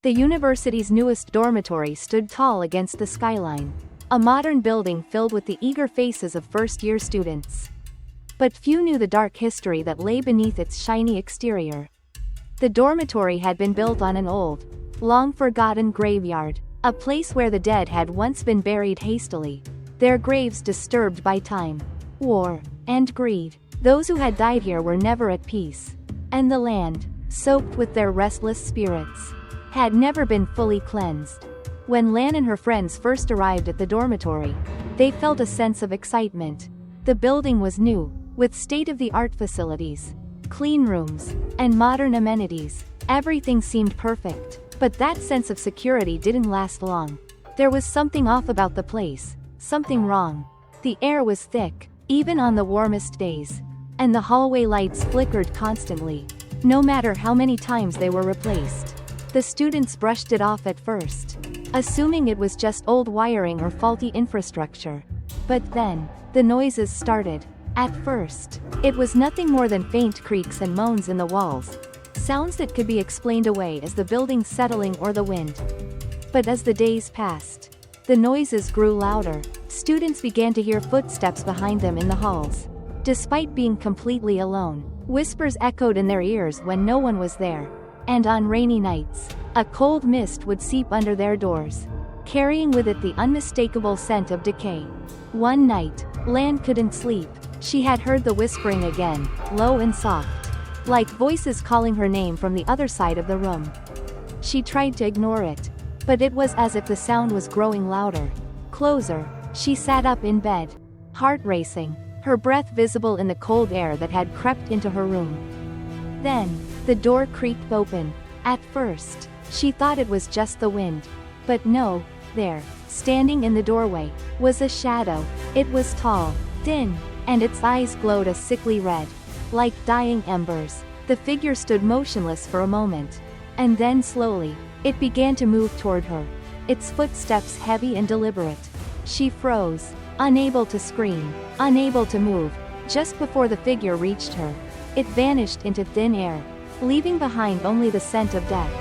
The university's newest dormitory stood tall against the skyline, a modern building filled with the eager faces of first-year students. But few knew the dark history that lay beneath its shiny exterior. The dormitory had been built on an old, long-forgotten graveyard, a place where the dead had once been buried hastily, their graves disturbed by time, war, and greed. Those who had died here were never at peace, and the land, soaked with their restless spirits, had never been fully cleansed. When Lan and her friends first arrived at the dormitory, they felt a sense of excitement. The building was new, with state-of-the-art facilities, clean rooms, and modern amenities. Everything seemed perfect, but that sense of security didn't last long. There was something off about the place, something wrong. The air was thick, even on the warmest days, and the hallway lights flickered constantly, no matter how many times they were replaced. The students brushed it off at first, assuming it was just old wiring or faulty infrastructure. But then, the noises started. At first, it was nothing more than faint creaks and moans in the walls, sounds that could be explained away as the building settling or the wind. But as the days passed, the noises grew louder. Students began to hear footsteps behind them in the halls. Despite being completely alone, whispers echoed in their ears when no one was there. And on rainy nights, a cold mist would seep under their doors, carrying with it the unmistakable scent of decay. One night, Lan couldn't sleep. She had heard the whispering again, low and soft, like voices calling her name from the other side of the room. She tried to ignore it, but it was as if the sound was growing louder, closer. She sat up in bed, heart racing, her breath visible in the cold air that had crept into her room. Then, the door creaked open. At first, she thought it was just the wind. But no, there, standing in the doorway, was a shadow. It was tall, thin, and its eyes glowed a sickly red, like dying embers. The figure stood motionless for a moment, and then slowly, it began to move toward her, its footsteps heavy and deliberate. She froze, unable to scream, unable to move. Just before the figure reached her, it vanished into thin air, leaving behind only the scent of death.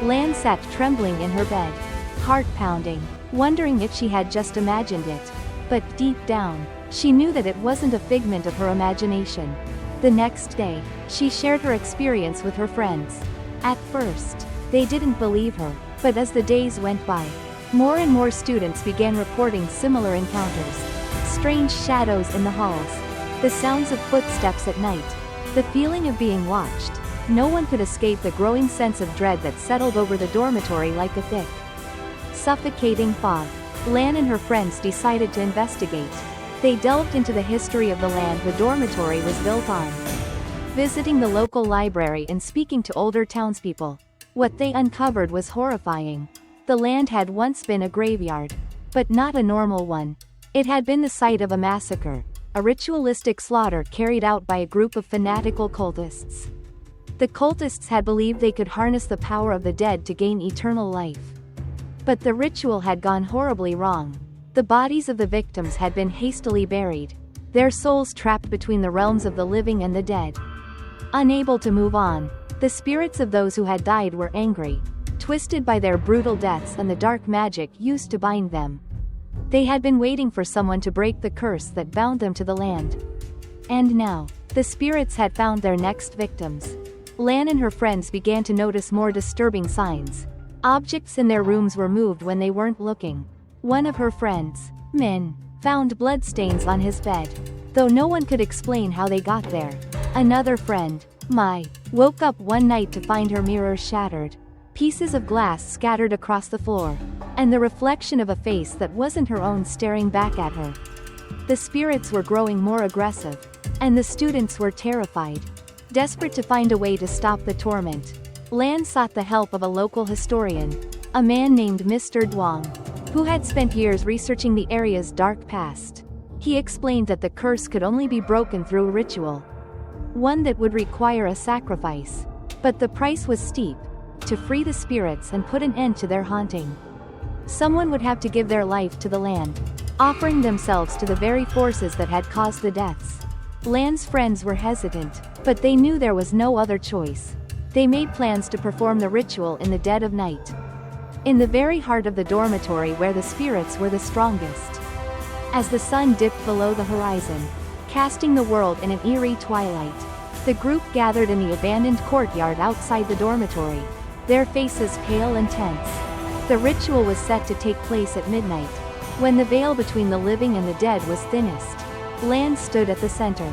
Lan sat trembling in her bed, heart pounding, wondering if she had just imagined it. But deep down, she knew that it wasn't a figment of her imagination. The next day, she shared her experience with her friends. At first, they didn't believe her, but as the days went by, more and more students began reporting similar encounters. Strange shadows in the halls, the sounds of footsteps at night, the feeling of being watched. No one could escape the growing sense of dread that settled over the dormitory like a thick, suffocating fog. Lan and her friends decided to investigate. They delved into the history of the land the dormitory was built on, visiting the local library and speaking to older townspeople. What they uncovered was horrifying. The land had once been a graveyard, but not a normal one. It had been the site of a massacre, a ritualistic slaughter carried out by a group of fanatical cultists. The cultists had believed they could harness the power of the dead to gain eternal life. But the ritual had gone horribly wrong. The bodies of the victims had been hastily buried, their souls trapped between the realms of the living and the dead. Unable to move on, the spirits of those who had died were angry, twisted by their brutal deaths and the dark magic used to bind them. They had been waiting for someone to break the curse that bound them to the land. And now, the spirits had found their next victims. Lan and her friends began to notice more disturbing signs. Objects in their rooms were moved when they weren't looking. One of her friends, Min, found bloodstains on his bed, though no one could explain how they got there. Another friend, Mai, woke up one night to find her mirror shattered, pieces of glass scattered across the floor, and the reflection of a face that wasn't her own staring back at her. The spirits were growing more aggressive, and the students were terrified. Desperate to find a way to stop the torment, Lan sought the help of a local historian, a man named Mr. Duong, who had spent years researching the area's dark past. He explained that the curse could only be broken through a ritual, one that would require a sacrifice. But the price was steep. To free the spirits and put an end to their haunting, someone would have to give their life to the land, offering themselves to the very forces that had caused the deaths. Lan's friends were hesitant, but they knew there was no other choice. They made plans to perform the ritual in the dead of night, in the very heart of the dormitory where the spirits were the strongest. As the sun dipped below the horizon, casting the world in an eerie twilight, the group gathered in the abandoned courtyard outside the dormitory, their faces pale and tense. The ritual was set to take place at midnight, when the veil between the living and the dead was thinnest. Lan stood at the center,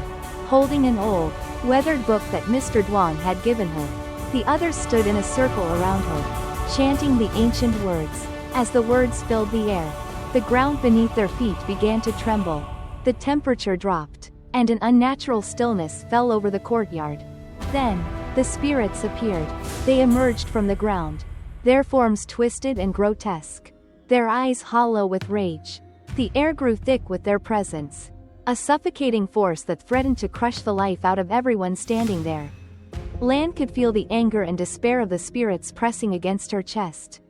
holding an old, weathered book that Mr. Duan had given her. The others stood in a circle around her, chanting the ancient words. As the words filled the air, the ground beneath their feet began to tremble. The temperature dropped, and an unnatural stillness fell over the courtyard. Then, the spirits appeared. They emerged from the ground, their forms twisted and grotesque, their eyes hollow with rage. The air grew thick with their presence, a suffocating force that threatened to crush the life out of everyone standing there. Lan could feel the anger and despair of the spirits pressing against her chest,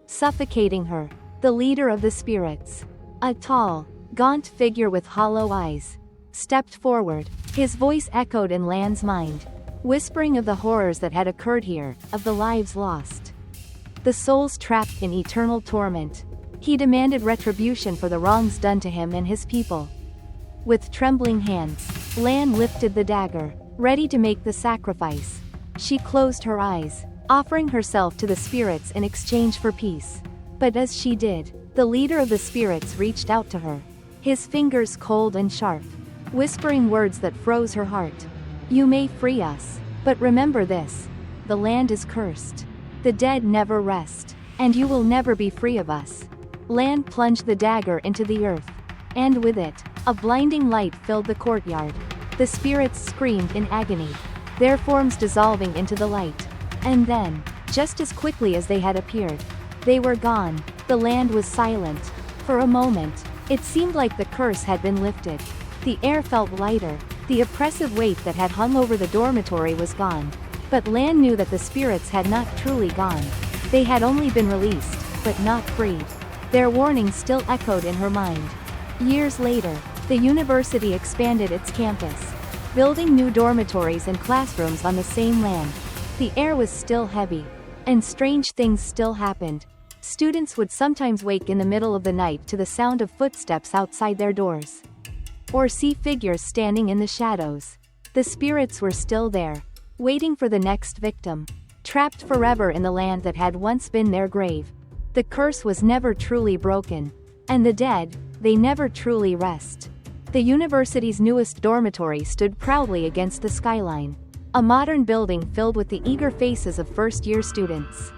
suffocating her. The leader of the spirits, a tall, gaunt figure with hollow eyes, stepped forward. His voice echoed in Lan's mind, whispering of the horrors that had occurred here, of the lives lost, the souls trapped in eternal torment. He demanded retribution for the wrongs done to him and his people. With trembling hands, Lan lifted the dagger, ready to make the sacrifice. She closed her eyes, offering herself to the spirits in exchange for peace. But as she did, the leader of the spirits reached out to her, his fingers cold and sharp, whispering words that froze her heart. "You may free us, but remember this: the land is cursed. The dead never rest, and you will never be free of us." Lan plunged the dagger into the earth, and with it, a blinding light filled the courtyard. The spirits screamed in agony, their forms dissolving into the light. And then, just as quickly as they had appeared, they were gone. The land was silent. For a moment, it seemed like the curse had been lifted. The air felt lighter. The oppressive weight that had hung over the dormitory was gone. But Lan knew that the spirits had not truly gone. They had only been released, but not freed. Their warning still echoed in her mind. Years later, the university expanded its campus, building new dormitories and classrooms on the same land. The air was still heavy, and strange things still happened. Students would sometimes wake in the middle of the night to the sound of footsteps outside their doors, or see figures standing in the shadows. The spirits were still there, waiting for the next victim, trapped forever in the land that had once been their grave. The curse was never truly broken, and the dead, they never truly rest. The university's newest dormitory stood proudly against the skyline, a modern building filled with the eager faces of first-year students.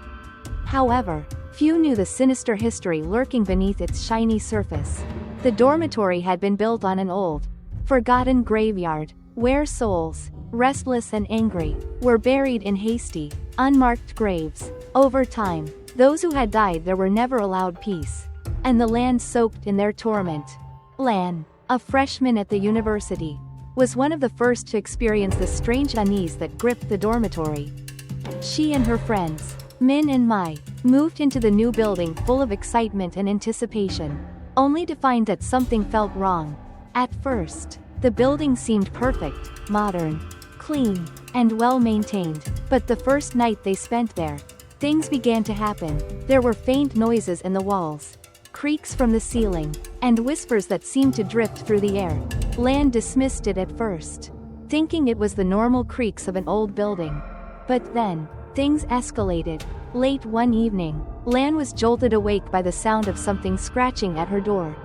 However, few knew the sinister history lurking beneath its shiny surface. The dormitory had been built on an old, forgotten graveyard, where souls, restless and angry, were buried in hasty, unmarked graves. Over time, those who had died there were never allowed peace, and the land soaked in their torment. Lan, a freshman at the university, was one of the first to experience the strange unease that gripped the dormitory. She and her friends, Min and Mai, moved into the new building full of excitement and anticipation, only to find that something felt wrong. At first, the building seemed perfect, modern, clean, and well-maintained. But the first night they spent there, things began to happen. There were faint noises in the walls, creaks from the ceiling, and whispers that seemed to drift through the air. Lan dismissed it at first, thinking it was the normal creaks of an old building. But then, things escalated. Late one evening, Lan was jolted awake by the sound of something scratching at her door.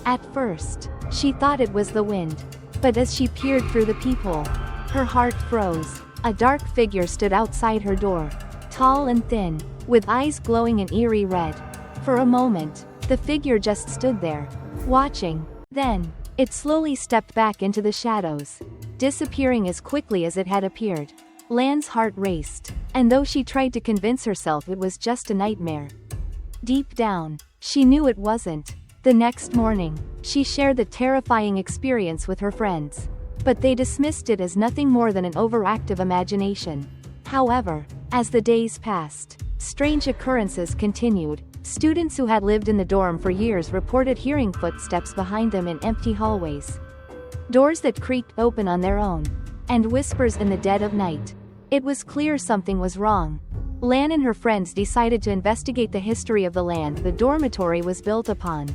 At first, she thought it was the wind, but as she peered through the peephole, her heart froze. A dark figure stood outside her door, tall and thin, with eyes glowing an eerie red. For a moment, the figure just stood there, watching. Then, it slowly stepped back into the shadows, disappearing as quickly as it had appeared. Lan's heart raced, and though she tried to convince herself it was just a nightmare, deep down, she knew it wasn't. The next morning, she shared the terrifying experience with her friends, but they dismissed it as nothing more than an overactive imagination. However, as the days passed, strange occurrences continued. Students who had lived in the dorm for years reported hearing footsteps behind them in empty hallways, doors that creaked open on their own, and whispers in the dead of night. It was clear something was wrong. Lan and her friends decided to investigate the history of the land the dormitory was built upon.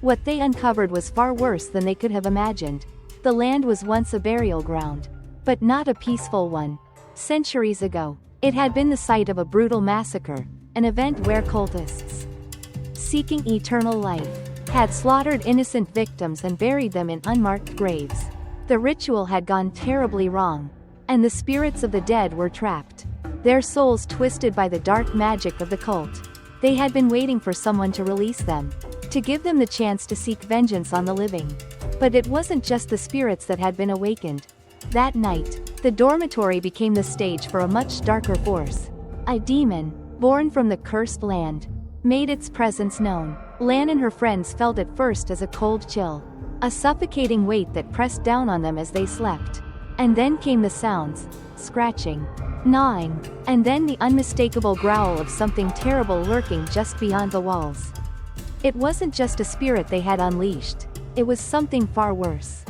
What they uncovered was far worse than they could have imagined. The land was once a burial ground. But not a peaceful one. Centuries ago, it had been the site of a brutal massacre, an event where cultists, seeking eternal life, had slaughtered innocent victims and buried them in unmarked graves. The ritual had gone terribly wrong, and the spirits of the dead were trapped, their souls twisted by the dark magic of the cult. They had been waiting for someone to release them, to give them the chance to seek vengeance on the living. But it wasn't just the spirits that had been awakened. That night, the dormitory became the stage for a much darker force. A demon, born from the cursed land, made its presence known. Lan and her friends felt at first as a cold chill, a suffocating weight that pressed down on them as they slept. And then came the sounds, scratching, gnawing, and then the unmistakable growl of something terrible lurking just beyond the walls. It wasn't just a spirit they had unleashed, it was something far worse.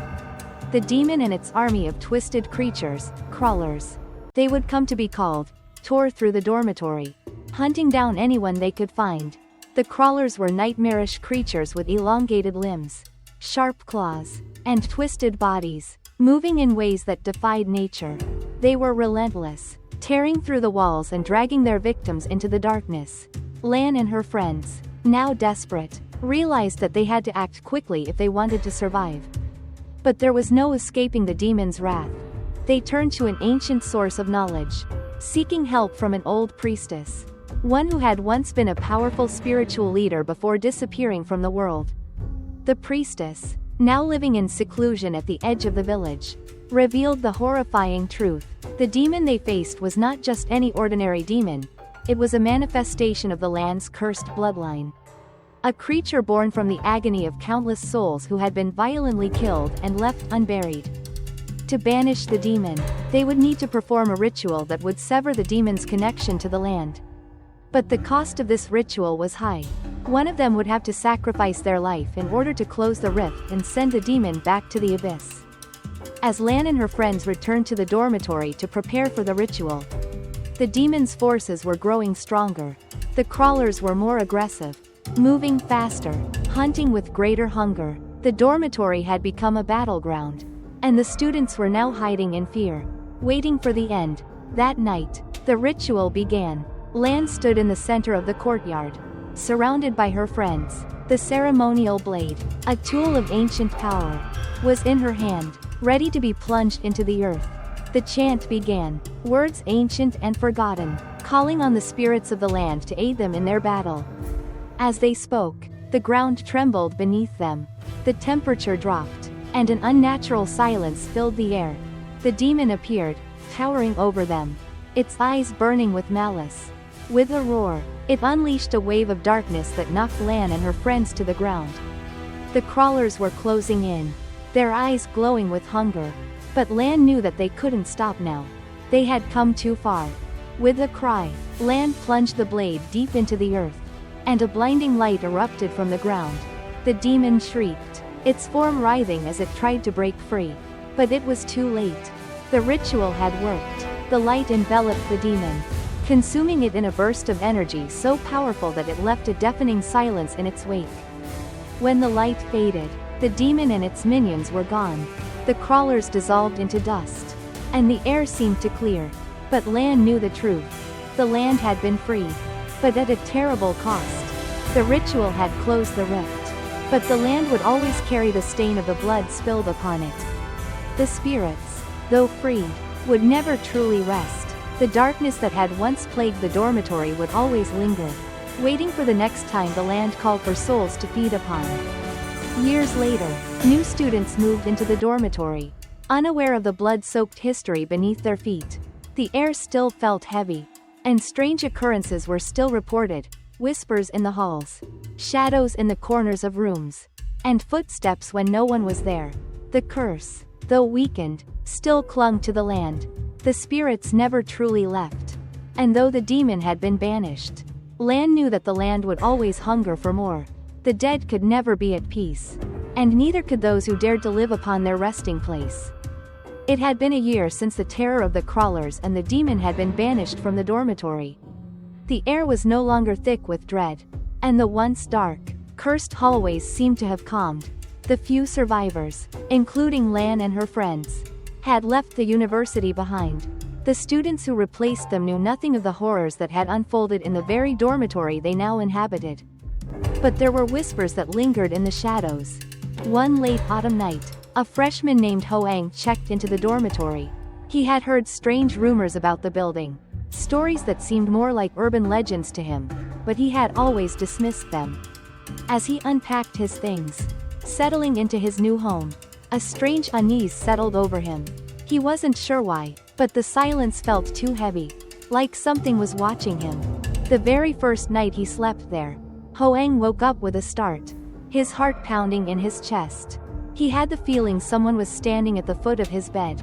The demon and its army of twisted creatures, crawlers. They would come to be called, tore through the dormitory, hunting down anyone they could find. The crawlers were nightmarish creatures with elongated limbs, sharp claws, and twisted bodies, moving in ways that defied nature. They were relentless, tearing through the walls and dragging their victims into the darkness. Lan and her friends, now desperate, realized that they had to act quickly if they wanted to survive. But there was no escaping the demon's wrath. They turned to an ancient source of knowledge, seeking help from an old priestess, one who had once been a powerful spiritual leader before disappearing from the world. The priestess, now living in seclusion at the edge of the village, revealed the horrifying truth. The demon they faced was not just any ordinary demon, it was a manifestation of the land's cursed bloodline. A creature born from the agony of countless souls who had been violently killed and left unburied. To banish the demon, they would need to perform a ritual that would sever the demon's connection to the land. But the cost of this ritual was high. One of them would have to sacrifice their life in order to close the rift and send the demon back to the abyss. As Lan and her friends returned to the dormitory to prepare for the ritual, the demon's forces were growing stronger. The crawlers were more aggressive, moving faster, hunting with greater hunger. The dormitory had become a battleground, and the students were now hiding in fear, waiting for the end. That night, the ritual began. Lan stood in the center of the courtyard, surrounded by her friends. The ceremonial blade, a tool of ancient power, was in her hand, ready to be plunged into the earth. The chant began, words ancient and forgotten, calling on the spirits of the land to aid them in their battle. As they spoke, the ground trembled beneath them, the temperature dropped, and an unnatural silence filled the air. The demon appeared, towering over them, its eyes burning with malice. With a roar, it unleashed a wave of darkness that knocked Lan and her friends to the ground. The crawlers were closing in, their eyes glowing with hunger. But Lan knew that they couldn't stop now. They had come too far. With a cry, Lan plunged the blade deep into the earth, and a blinding light erupted from the ground. The demon shrieked, its form writhing as it tried to break free. But it was too late. The ritual had worked. The light enveloped the demon, consuming it in a burst of energy so powerful that it left a deafening silence in its wake. When the light faded, the demon and its minions were gone. The crawlers dissolved into dust, and the air seemed to clear. But Lan knew the truth. The land had been freed, but at a terrible cost. The ritual had closed the rift, but the land would always carry the stain of the blood spilled upon it. The spirits, though freed, would never truly rest. The darkness that had once plagued the dormitory would always linger, waiting for the next time the land called for souls to feed upon. Years later, new students moved into the dormitory, unaware of the blood-soaked history beneath their feet. The air still felt heavy, and strange occurrences were still reported, whispers in the halls, shadows in the corners of rooms, and footsteps when no one was there. The curse, though weakened, still clung to the land. The spirits never truly left, and though the demon had been banished, Lan knew that the land would always hunger for more. The dead could never be at peace, and neither could those who dared to live upon their resting place. It had been a year since the terror of the crawlers and the demon had been banished from the dormitory. The air was no longer thick with dread. And the once dark, cursed hallways seemed to have calmed. The few survivors, including Lan and her friends, had left the university behind. The students who replaced them knew nothing of the horrors that had unfolded in the very dormitory they now inhabited. But there were whispers that lingered in the shadows. One late autumn night, a freshman named Hoang checked into the dormitory. He had heard strange rumors about the building, stories that seemed more like urban legends to him, but he had always dismissed them. As he unpacked his things, settling into his new home, a strange unease settled over him. He wasn't sure why, but the silence felt too heavy, like something was watching him. The very first night he slept there, Hoang woke up with a start, his heart pounding in his chest. He had the feeling someone was standing at the foot of his bed,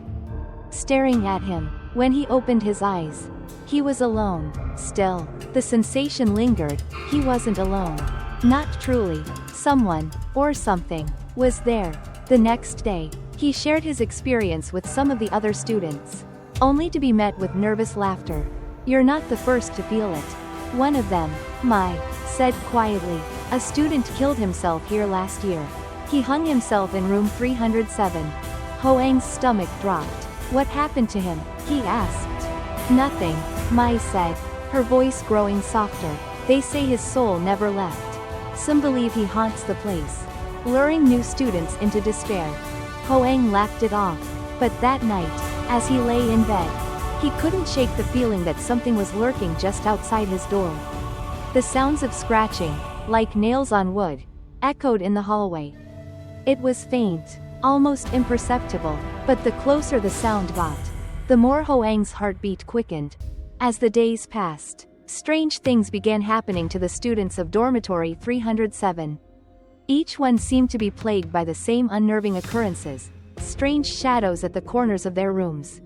staring at him. When he opened his eyes, he was alone. Still, the sensation lingered. He wasn't alone. Not truly. Someone, or something, was there. The next day, he shared his experience with some of the other students, only to be met with nervous laughter. "You're not the first to feel it," one of them, Mai, said quietly. "A student killed himself here last year. He hung himself in room 307. Hoang's stomach dropped. "What happened to him?" he asked. "Nothing," Mai said, her voice growing softer. "They say his soul never left. Some believe he haunts the place, luring new students into despair." Hoang laughed it off. But that night, as he lay in bed, he couldn't shake the feeling that something was lurking just outside his door. The sounds of scratching, like nails on wood, echoed in the hallway. It was faint, almost imperceptible, but the closer the sound got, the more Hoang's heartbeat quickened. As the days passed, strange things began happening to the students of Dormitory 307. Each one seemed to be plagued by the same unnerving occurrences, strange shadows at the corners of their rooms,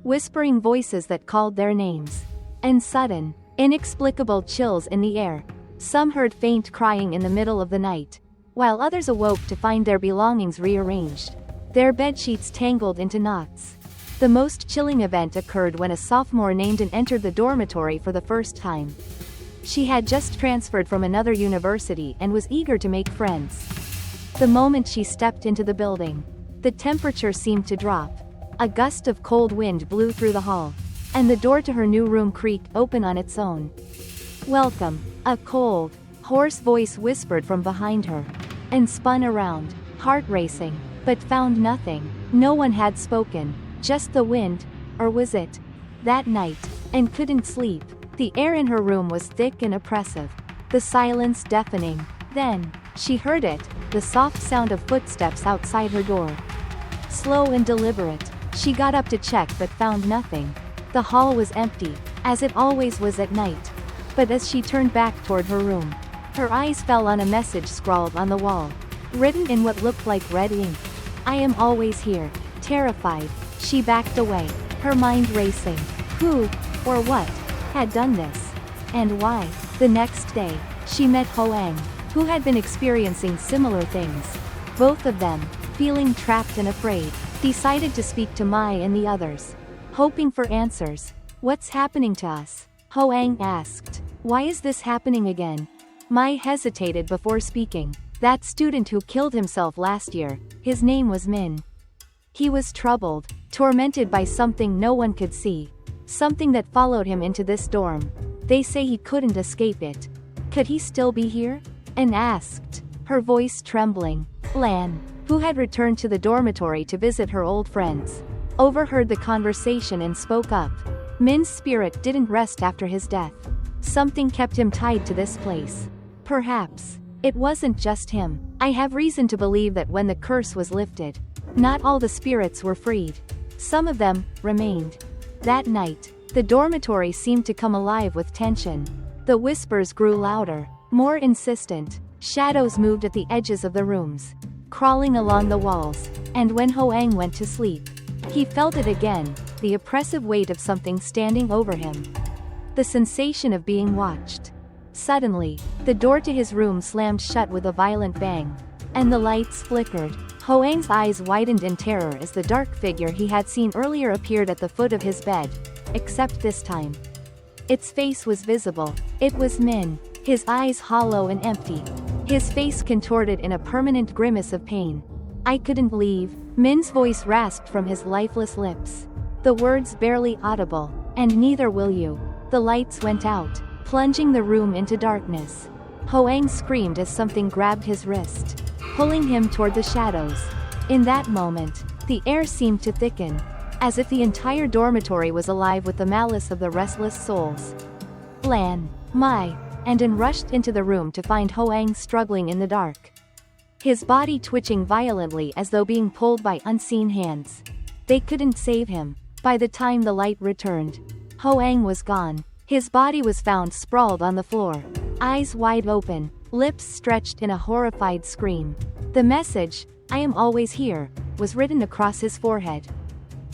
whispering voices that called their names, and sudden, inexplicable chills in the air. Some heard faint crying in the middle of the night, while others awoke to find their belongings rearranged, their bedsheets tangled into knots. The most chilling event occurred when a sophomore named An entered the dormitory for the first time. She had just transferred from another university and was eager to make friends. The moment she stepped into the building, the temperature seemed to drop. A gust of cold wind blew through the hall, and the door to her new room creaked open on its own. "Welcome," a cold, hoarse voice whispered from behind her, and spun around, heart racing, but found nothing. No one had spoken, just the wind, or was it? That night, and couldn't sleep. The air in her room was thick and oppressive, the silence deafening. Then, she heard it, the soft sound of footsteps outside her door. Slow and deliberate, she got up to check but found nothing. The hall was empty, as it always was at night. But as she turned back toward her room, her eyes fell on a message scrawled on the wall, written in what looked like red ink. "I am always here." Terrified, she backed away, her mind racing. Who, or what, had done this? And why? The next day, she met Hoang, who had been experiencing similar things. Both of them, feeling trapped and afraid, decided to speak to Mai and the others, hoping for answers. "What's happening to us?" Hoang asked. "Why is this happening again?" Mai hesitated before speaking. "That student who killed himself last year, his name was Min. He was troubled, tormented by something no one could see. Something that followed him into this dorm. They say he couldn't escape it. Could he still be here?" Anne asked, her voice trembling. Lan, who had returned to the dormitory to visit her old friends, overheard the conversation and spoke up. Min's spirit didn't rest after his death. Something kept him tied to this place. Perhaps it wasn't just him. "I have reason to believe that when the curse was lifted, not all the spirits were freed. Some of them remained." That night, the dormitory seemed to come alive with tension. The whispers grew louder, more insistent. Shadows moved at the edges of the rooms, crawling along the walls, and when Hoang went to sleep, he felt it again, the oppressive weight of something standing over him. The sensation of being watched. Suddenly, the door to his room slammed shut with a violent bang, and the lights flickered. Hoang's eyes widened in terror as the dark figure he had seen earlier appeared at the foot of his bed, except this time, Its face was visible. It was Min, his eyes hollow and empty. His face contorted in a permanent grimace of pain. "I couldn't leave," Min's voice rasped from his lifeless lips. The words barely audible. "And neither will you." The lights went out, plunging the room into darkness. Hoang screamed as something grabbed his wrist, pulling him toward the shadows. In that moment, the air seemed to thicken, as if the entire dormitory was alive with the malice of the restless souls. Lan, Mai, and An rushed into the room to find Hoang struggling in the dark, his body twitching violently as though being pulled by unseen hands. They couldn't save him. By the time the light returned, Hoang was gone. His body was found sprawled on the floor, eyes wide open, lips stretched in a horrified scream. The message, "I am always here," was written across his forehead,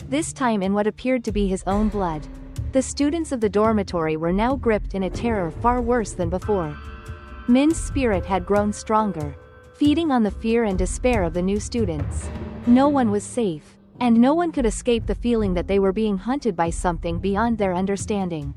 this time in what appeared to be his own blood. The students of the dormitory were now gripped in a terror far worse than before. Min's spirit had grown stronger, feeding on the fear and despair of the new students. No one was safe, and no one could escape the feeling that they were being hunted by something beyond their understanding.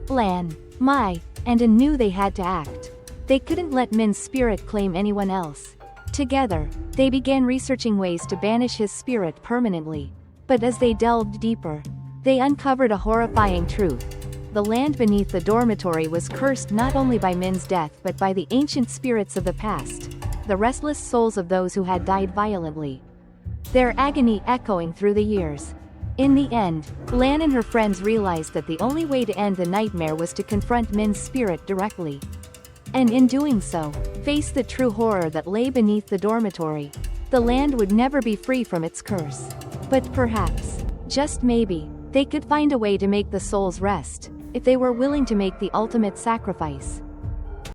Lan, Mai, and An knew they had to act. They couldn't let Min's spirit claim anyone else. Together, they began researching ways to banish his spirit permanently. But as they delved deeper, they uncovered a horrifying truth. The land beneath the dormitory was cursed not only by Min's death but by the ancient spirits of the past, the restless souls of those who had died violently, their agony echoing through the years. In the end, Lan and her friends realized that the only way to end the nightmare was to confront Min's spirit directly. And in doing so, face the true horror that lay beneath the dormitory. The land would never be free from its curse. But perhaps, just maybe, they could find a way to make the souls rest, if they were willing to make the ultimate sacrifice.